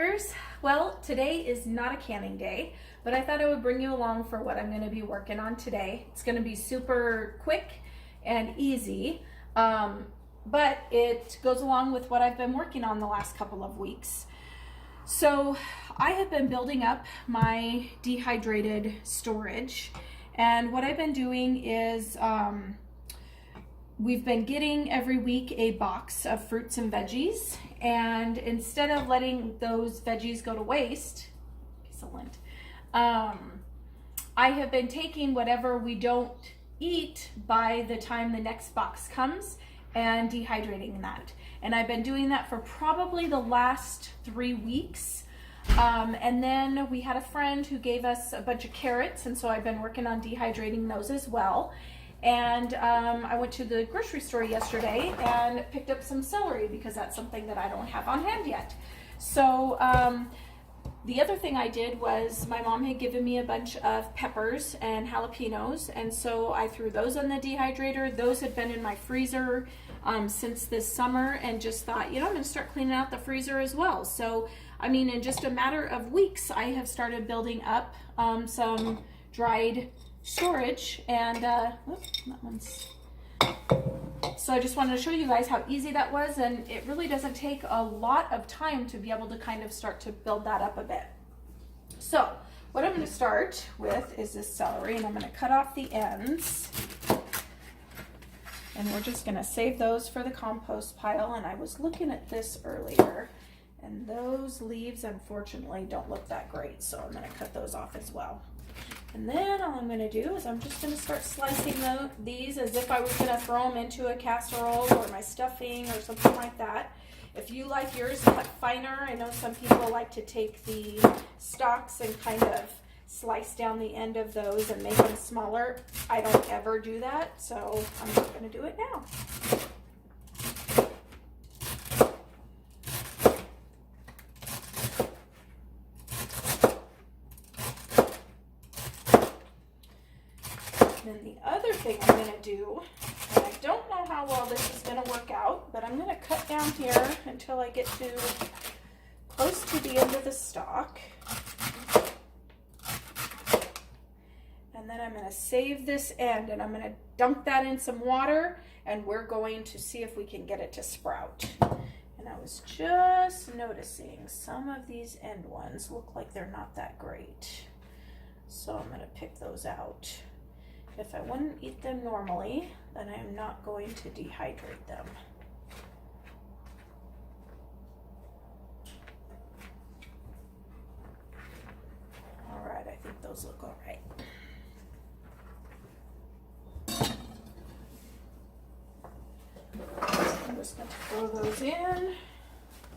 NicNaccers. Well, today is not a canning day, but I thought I would bring you along for what I'm going to be working on today. It's going to be super quick and easy, but it goes along with what I've been working on the last couple of weeks. So I have been building up my dehydrated storage, and what I've been doing is we've been getting every week a box of fruits and veggies, and instead of letting those veggies go to waste, excellent, I have been taking whatever we don't eat by the time the next box comes and dehydrating that. And I've been doing that for probably the last 3 weeks. And then we had a friend who gave us a bunch of carrots, and so I've been working on dehydrating those as well. And I went to the grocery store yesterday and picked up some celery because that's something that I don't have on hand yet. So the other thing I did was my mom had given me a bunch of peppers and jalapenos, and so I threw those on the dehydrator. Those had been in my freezer since this summer, and just thought, you know, I'm going to start cleaning out the freezer as well. So, I mean, in just a matter of weeks, I have started building up some dried storage, and that one's, so I just wanted to show you guys how easy that was, and it really doesn't take a lot of time to be able to kind of start to build that up a bit. So what I'm going to start with is this celery, and I'm going to cut off the ends, and we're just going to save those for the compost pile. And I was looking at this earlier, and those leaves unfortunately don't look that great, so I'm going to cut those off as well. And then all I'm going to do is I'm just going to start slicing these as if I was going to throw them into a casserole or my stuffing or something like that. If you like yours cut finer, I know some people like to take the stalks and kind of slice down the end of those and make them smaller. I don't ever do that, so I'm just going to do it now. Then the other thing I'm going to do, and I don't know how well this is going to work out, but I'm going to cut down here until I get to close to the end of the stalk. And then I'm going to save this end, and I'm going to dunk that in some water, and we're going to see if we can get it to sprout. And I was just noticing some of these end ones look like they're not that great. So I'm going to pick those out. If I wouldn't eat them normally, then I am not going to dehydrate them. All right, I think those look all right. I'm just going to throw those in.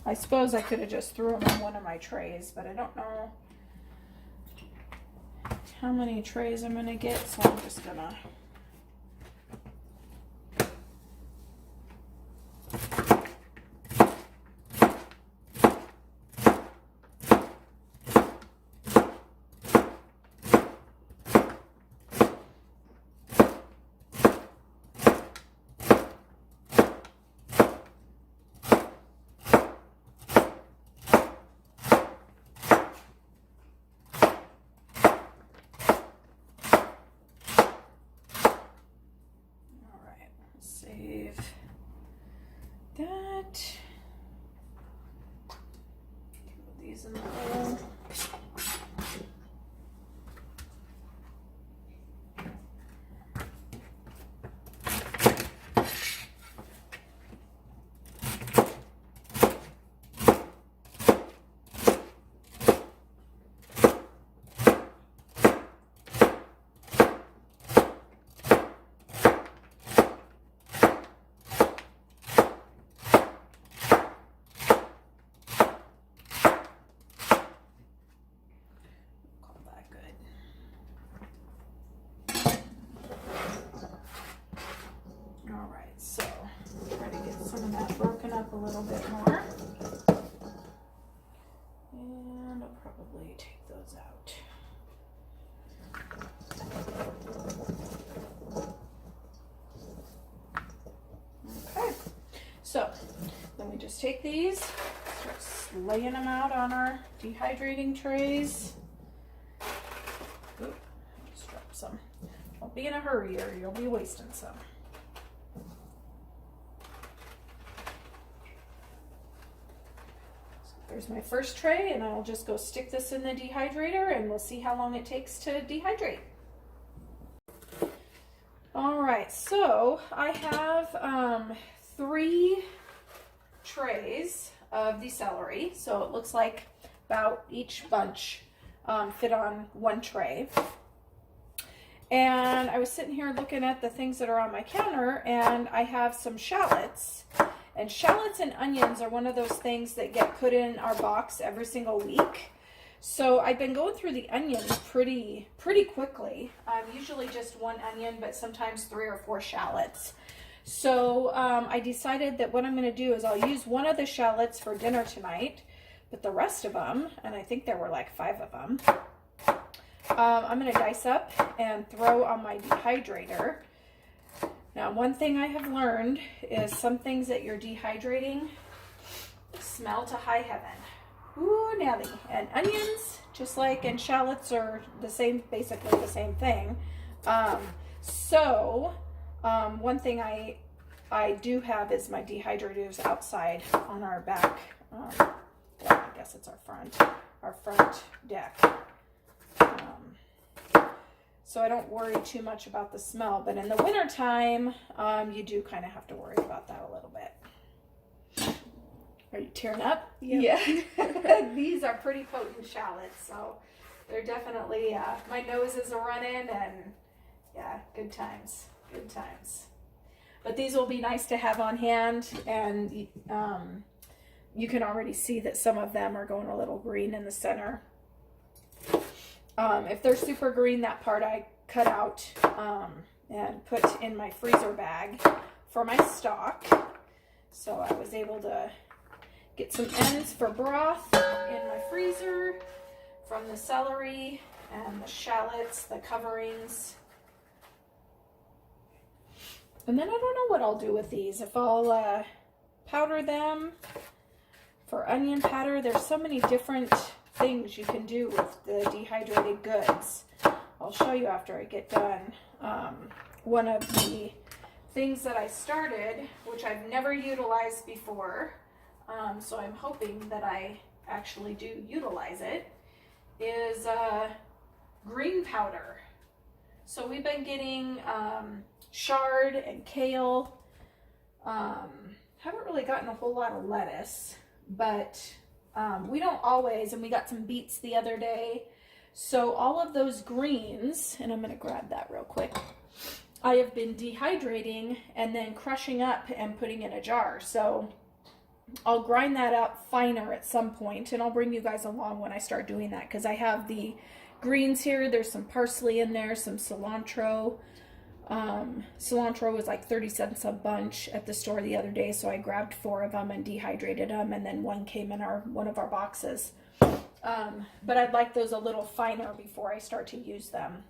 I suppose I could have just threw them on one of my trays, but I don't know how many trays I'm going to get, so I'm just going to save that. Put these in the bowl. A little bit more, and I'll probably take those out. Okay, so then we just take these, start laying them out on our dehydrating trays. Oop, just dropped some. Don't be in a hurry or you'll be wasting some. So there's my first tray, and I'll just go stick this in the dehydrator and we'll see how long it takes to dehydrate. All right, so I have 3 trays of the celery. So it looks like about each bunch fit on 1 tray. And I was sitting here looking at the things that are on my counter, and I have some shallots. And shallots and onions are one of those things that get put in our box every single week. So I've been going through the onions pretty quickly. Usually just 1 onion, but sometimes 3 or 4 shallots. So I decided that what I'm going to do is I'll use one of the shallots for dinner tonight, but the rest of them, and I think there were like 5 of them, I'm going to dice up and throw on my dehydrator. Now, one thing I have learned is some things that you're dehydrating smell to high heaven. Ooh, Nelly. And onions, just like, and shallots are the same, basically the same thing. One thing I do have is my dehydrators outside on our back, well, I guess it's our front deck. So I don't worry too much about the smell, but in the wintertime, you do kind of have to worry about that a little bit. Are you tearing up? Yep. Yeah. These are pretty potent shallots, so they're definitely, my nose is a-running, and yeah, good times, good times. But these will be nice to have on hand, and you can already see that some of them are going a little green in the center. If they're super green, that part I cut out and put in my freezer bag for my stock. So I was able to get some ends for broth in my freezer from the celery and the shallots, the coverings. And then I don't know what I'll do with these. If I'll powder them for onion powder. There's so many different things you can do with the dehydrated goods. I'll show you after I get done. One of the things that I started, which I've never utilized before, so I'm hoping that I actually do utilize it, is green powder. So we've been getting chard and kale. Haven't really gotten a whole lot of lettuce, but we don't always, and we got some beets the other day. So all of those greens, and I'm going to grab that real quick, I have been dehydrating and then crushing up and putting in a jar. So I'll grind that up finer at some point, and I'll bring you guys along when I start doing that, because I have the greens here. There's some parsley in there, some cilantro. Cilantro was like 30 cents a bunch at the store the other day, so I grabbed 4 of them and dehydrated them, and then 1 came in one of our boxes. But I'd like those a little finer before I start to use them.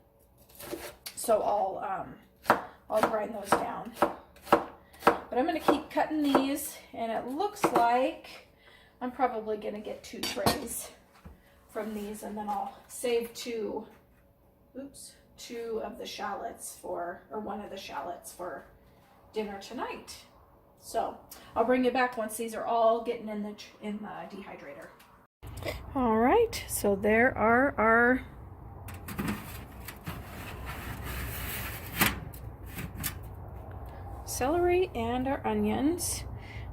So I'll grind those down. But I'm going to keep cutting these, and it looks like I'm probably going to get 2 trays from these, and then I'll save 2 of the shallots or 1 of the shallots for dinner tonight. So I'll bring you back once these are all getting in the dehydrator. All right, so there are our celery and our onions.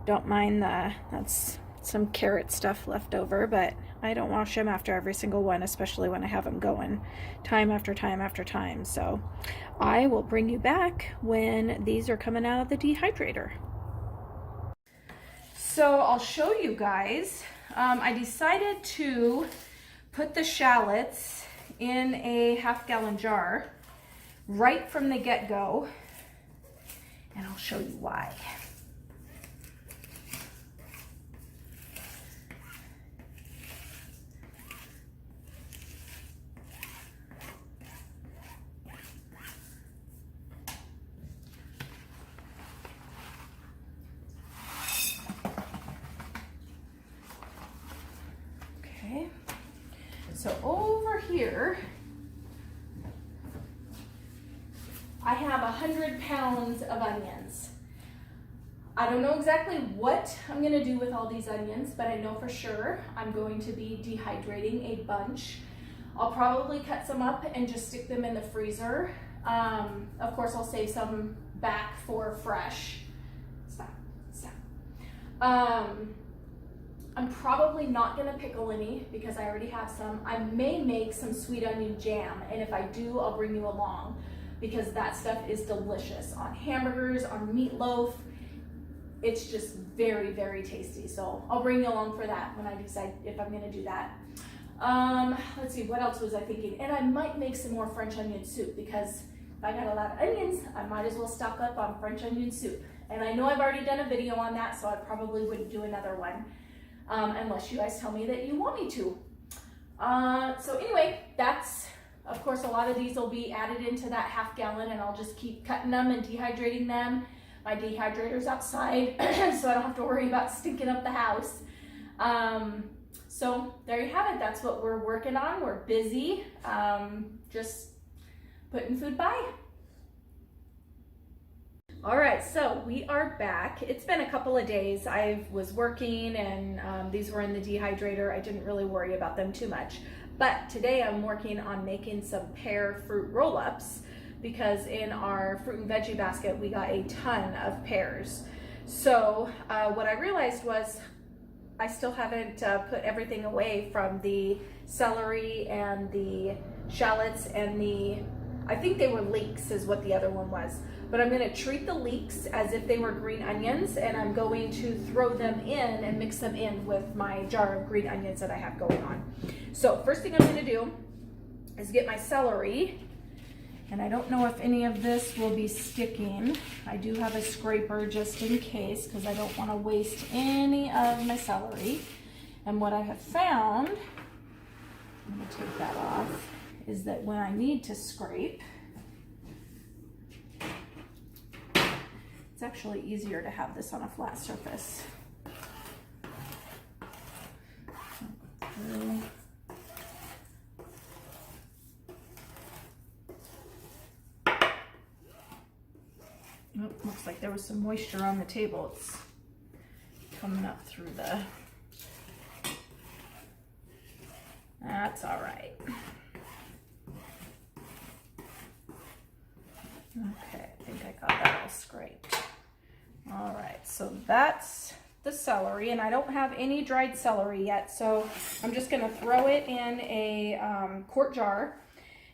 Don't mind that's some carrot stuff left over, but I don't wash them after every single one, especially when I have them going time after time after time. So I will bring you back when these are coming out of the dehydrator. So I'll show you guys. I decided to put the shallots in a half-gallon jar right from the get-go, and I'll show you why. Okay, so over here, I have 100 pounds of onions. I don't know exactly what I'm gonna do with all these onions, but I know for sure I'm going to be dehydrating a bunch. I'll probably cut some up and just stick them in the freezer. Of course, I'll save some back for fresh. Stop. I'm probably not gonna pickle any because I already have some. I may make some sweet onion jam, and if I do, I'll bring you along because that stuff is delicious on hamburgers, on meatloaf. It's just very, very tasty. So I'll bring you along for that when I decide if I'm gonna do that. Let's see, what else was I thinking? And I might make some more French onion soup because if I got a lot of onions, I might as well stock up on French onion soup. And I know I've already done a video on that, so I probably wouldn't do another one unless you guys tell me that you want me to. So anyway, that's, of course, a lot of these will be added into that half gallon, and I'll just keep cutting them and dehydrating them. My dehydrator's outside, so I don't have to worry about stinking up the house. So there you have it. That's what we're working on. We're busy, just putting food by. All right, so we are back. It's been a couple of days. I was working and these were in the dehydrator. I didn't really worry about them too much. But today I'm working on making some pear fruit roll-ups because in our fruit and veggie basket, we got a ton of pears. So what I realized was I still haven't put everything away from the celery and the shallots and I think they were leeks is what the other one was. But I'm gonna treat the leeks as if they were green onions, and I'm going to throw them in and mix them in with my jar of green onions that I have going on. So first thing I'm gonna do is get my celery, and I don't know if any of this will be sticking. I do have a scraper just in case, because I don't wanna waste any of my celery. And what I have found, I'm gonna take that off, is that when I need to scrape, it's actually easier to have this on a flat surface. Okay. Oh, looks like there was some moisture on the table. It's coming up through the... That's all right. Okay, I think I got that all scraped. All right, so that's the celery, and I don't have any dried celery yet, so I'm just gonna throw it in a quart jar.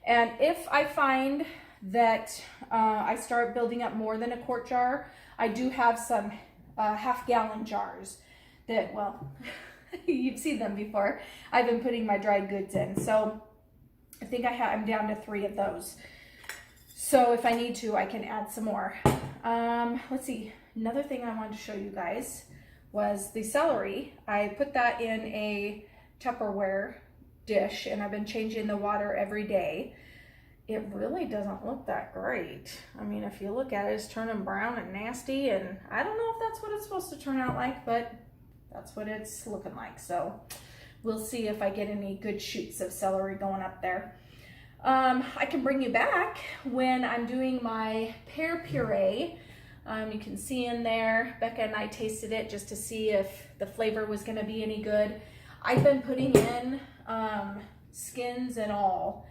And if I find that I start building up more than a quart jar, I do have some half-gallon jars that, well, you've seen them before. I've been putting my dried goods in, so I think I'm down to 3 of those. So if I need to, I can add some more. Let's see, another thing I wanted to show you guys was the celery. I put that in a Tupperware dish, and I've been changing the water every day. It really doesn't look that great. I mean, if you look at it, it's turning brown and nasty, and I don't know if that's what it's supposed to turn out like, but that's what it's looking like. So we'll see if I get any good shoots of celery going up there. I can bring you back when I'm doing my pear puree. You can see in there, Becca and I tasted it just to see if the flavor was gonna be any good. I've been putting in skins and all.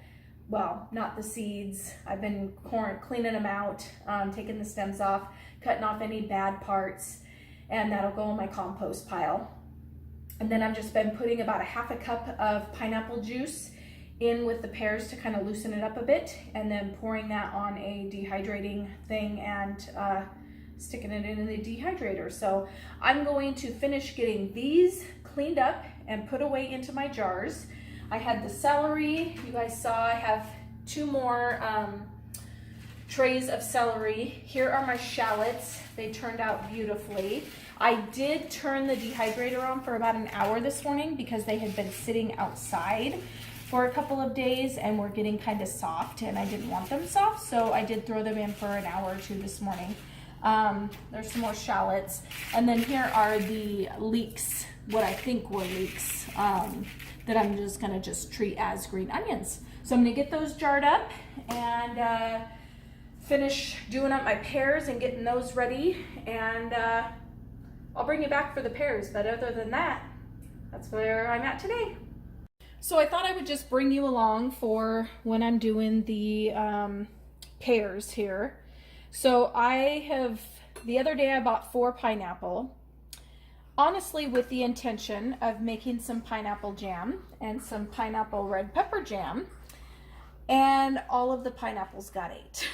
Well, not the seeds. I've been cleaning them out, taking the stems off, cutting off any bad parts, and that'll go in my compost pile. And then I've just been putting about 1/2 cup of pineapple juice in with the pears to kind of loosen it up a bit, and then pouring that on a dehydrating thing and sticking it in the dehydrator. So I'm going to finish getting these cleaned up and put away into my jars. I had the celery, you guys saw I have 2 more trays of celery. Here are my shallots. They turned out beautifully. I did turn the dehydrator on for about an hour this morning because they had been sitting outside for a couple of days and were getting kind of soft, and I didn't want them soft, so I did throw them in for an hour or 2 this morning. There's some more shallots. And then here are the leeks, what I think were leeks, that I'm just gonna treat as green onions. So I'm gonna get those jarred up and finish doing up my pears and getting those ready. And I'll bring you back for the pears, but other than that, that's where I'm at today. So I thought I would just bring you along for when I'm doing the pears here. So the other day I bought 4 pineapple, honestly with the intention of making some pineapple jam and some pineapple red pepper jam, and all of the pineapples got ate.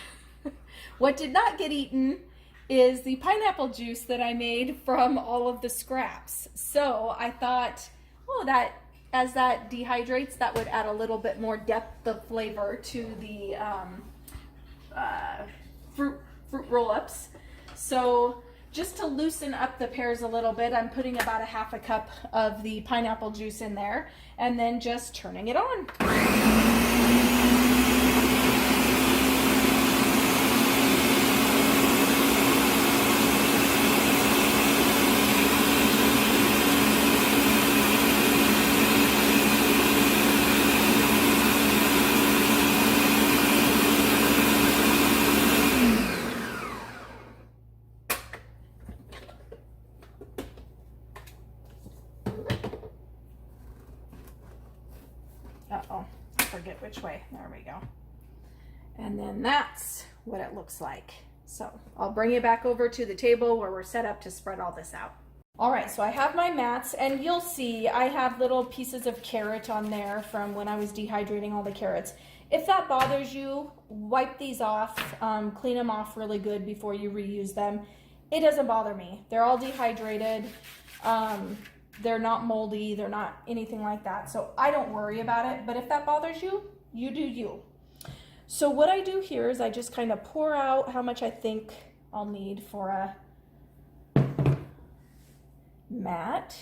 What did not get eaten is the pineapple juice that I made from all of the scraps. So I thought, oh, that as that dehydrates, that would add a little bit more depth of flavor to the fruit roll-ups. So just to loosen up the pears a little bit, I'm putting about a half a cup of the pineapple juice in there and then just turning it on. Uh-oh, I forget which way. There we go. And then that's what it looks like. So I'll bring you back over to the table where we're set up to spread all this out. All right, so I have my mats, and you'll see I have little pieces of carrot on there from when I was dehydrating all the carrots. If that bothers you, wipe these off, clean them off really good before you reuse them. It doesn't bother me. They're all dehydrated. They're not moldy, they're not anything like that. So I don't worry about it, but if that bothers you, you do you. So what I do here is I just kind of pour out how much I think I'll need for a mat.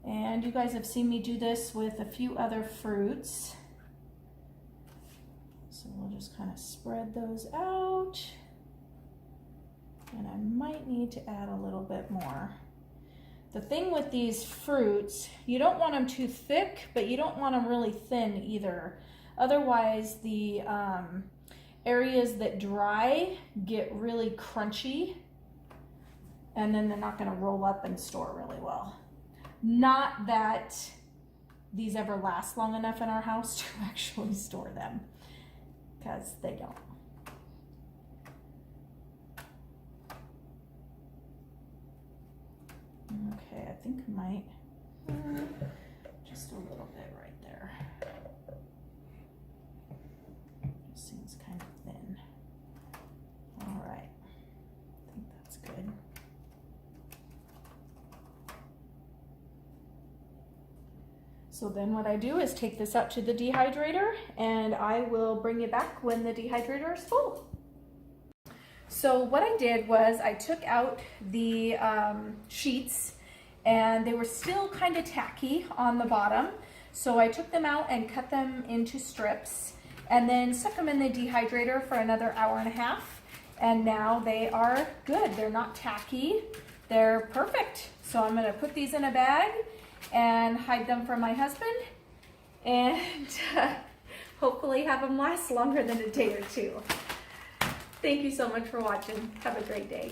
And you guys have seen me do this with a few other fruits. So we'll just kind of spread those out. And I might need to add a little bit more. The thing with these fruits, you don't want them too thick, but you don't want them really thin either. Otherwise, the areas that dry get really crunchy, and then they're not going to roll up and store really well. Not that these ever last long enough in our house to actually store them, because they don't. Okay, I think I might, just a little bit right there. Just seems kind of thin. All right, I think that's good. So then what I do is take this up to the dehydrator, and I will bring it back when the dehydrator is full. So what I did was I took out the sheets, and they were still kind of tacky on the bottom. So I took them out and cut them into strips and then stuck them in the dehydrator for another hour and a half. And now they are good. They're not tacky. They're perfect. So I'm going to put these in a bag and hide them from my husband, and hopefully have them last longer than a day or two. Thank you so much for watching. Have a great day.